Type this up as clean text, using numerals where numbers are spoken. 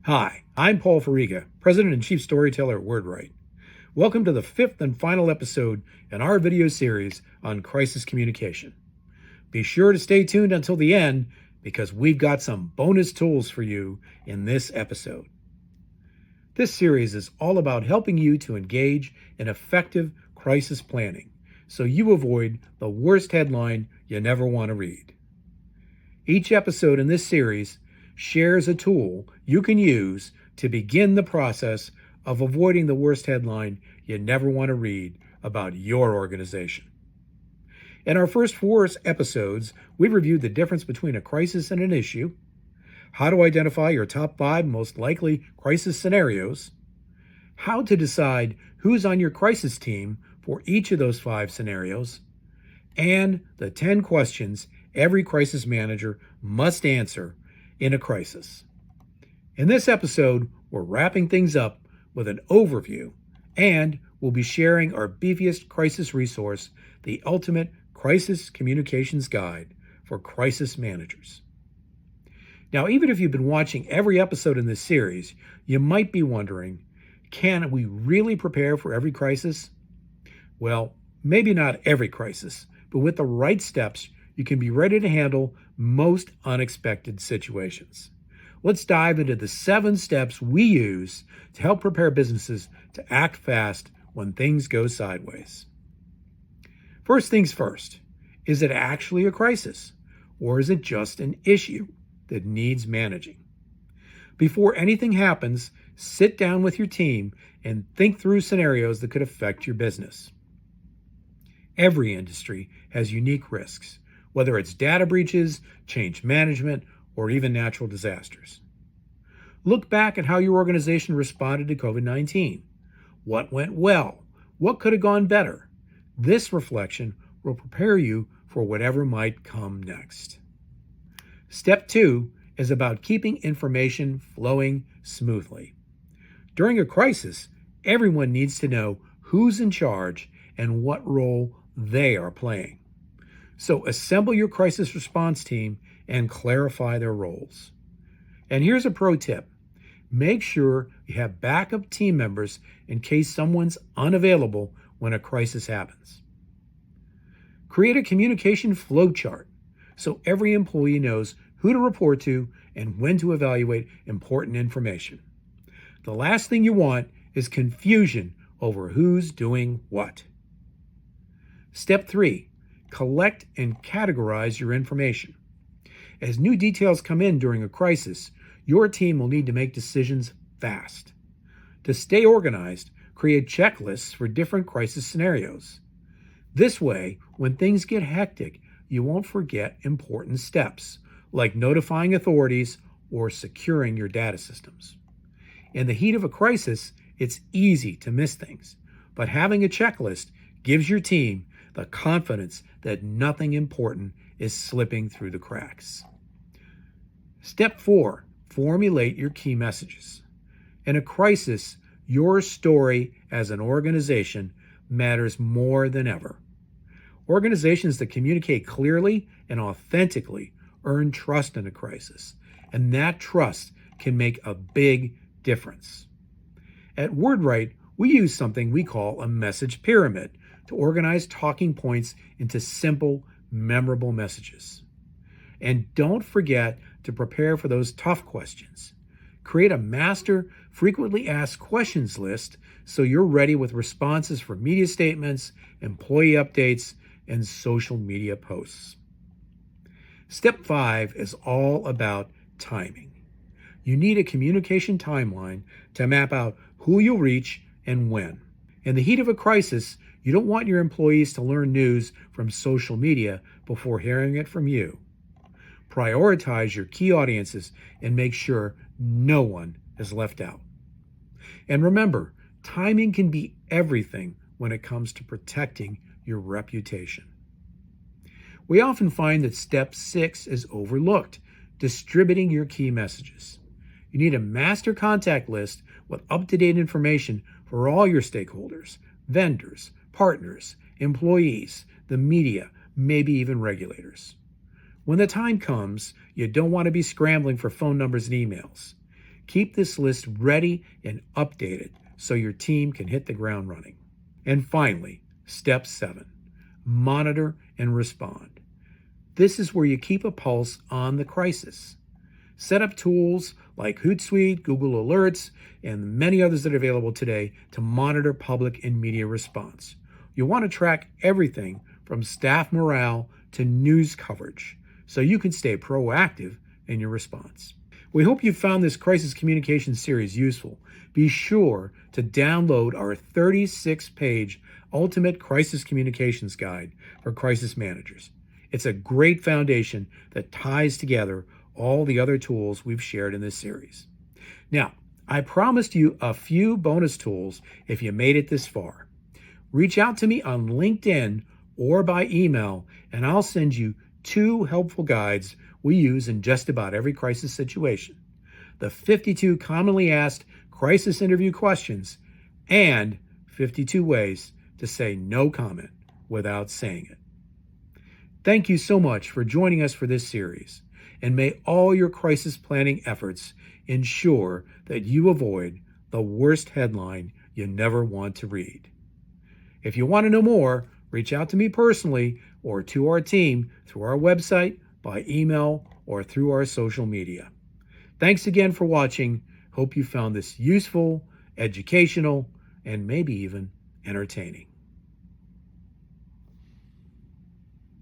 Hi, I'm Paul Fariga, President and Chief Storyteller at WordWrite. Welcome to the fifth and final episode in our video series on crisis communication. Be sure to stay tuned until the end because we've got some bonus tools for you in this episode. This series is all about helping you to engage in effective crisis planning so you avoid the worst headline you never want to read. Each episode in this series shares a tool you can use to begin the process of avoiding the worst headline you never want to read about your organization. In our first four episodes, we reviewed the difference between a crisis and an issue, how to identify your top 5 most likely crisis scenarios, how to decide who's on your crisis team for each of those 5 scenarios, and the 10 questions every crisis manager must answer in a crisis. In this episode, we're wrapping things up with an overview, and we'll be sharing our beefiest crisis resource, the Ultimate Crisis Communications Guide for Crisis Managers. Now, even if you've been watching every episode in this series, you might be wondering, can we really prepare for every crisis? Well, maybe not every crisis, but with the right steps, you can be ready to handle most unexpected situations. Let's dive into the 7 steps we use to help prepare businesses to act fast when things go sideways. First things first, is it actually a crisis, or is it just an issue that needs managing? Before anything happens, sit down with your team and think through scenarios that could affect your business. Every industry has unique risks, whether it's data breaches, change management, or even natural disasters. Look back at how your organization responded to COVID-19. What went well? What could have gone better? This reflection will prepare you for whatever might come next. Step 2 is about keeping information flowing smoothly. During a crisis, everyone needs to know who's in charge and what role they are playing. So assemble your crisis response team and clarify their roles. And here's a pro tip. Make sure you have backup team members in case someone's unavailable when a crisis happens. Create a communication flow chart so every employee knows who to report to and when to evaluate important information. The last thing you want is confusion over who's doing what. Step 3. Collect and categorize your information. As new details come in during a crisis, your team will need to make decisions fast. To stay organized, create checklists for different crisis scenarios. This way, when things get hectic, you won't forget important steps, like notifying authorities or securing your data systems. In the heat of a crisis, it's easy to miss things, but having a checklist gives your team the confidence that nothing important is slipping through the cracks. Step 4, formulate your key messages. In a crisis, your story as an organization matters more than ever. Organizations that communicate clearly and authentically earn trust in a crisis, and that trust can make a big difference. At WordWrite, we use something we call a message pyramid to organize talking points into simple, memorable messages. And don't forget to prepare for those tough questions. Create a master frequently asked questions list so you're ready with responses for media statements, employee updates, and social media posts. Step 5 is all about timing. You need a communication timeline to map out who you'll reach and when. In the heat of a crisis, you don't want your employees to learn news from social media before hearing it from you. Prioritize your key audiences and make sure no one is left out. And remember, timing can be everything when it comes to protecting your reputation. We often find that step 6 is overlooked, distributing your key messages. You need a master contact list with up-to-date information for all your stakeholders, vendors, partners, employees, the media, maybe even regulators. When the time comes, you don't want to be scrambling for phone numbers and emails. Keep this list ready and updated so your team can hit the ground running. And finally, step 7, monitor and respond. This is where you keep a pulse on the crisis. Set up tools like Hootsuite, Google Alerts, and many others that are available today to monitor public and media response. You'll want to track everything from staff morale to news coverage so you can stay proactive in your response. We hope you found this crisis communication series useful. Be sure to download our 36-page Ultimate Crisis Communications Guide for crisis managers. It's a great foundation that ties together all the other tools we've shared in this series. Now, I promised you a few bonus tools if you made it this far. Reach out to me on LinkedIn or by email, and I'll send you 2 helpful guides we use in just about every crisis situation: the 52 commonly asked crisis interview questions and 52 ways to say no comment without saying it. Thank you so much for joining us for this series, and may all your crisis planning efforts ensure that you avoid the worst headline you never want to read. If you want to know more, reach out to me personally or to our team through our website, by email, or through our social media. Thanks again for watching. Hope you found this useful, educational, and maybe even entertaining.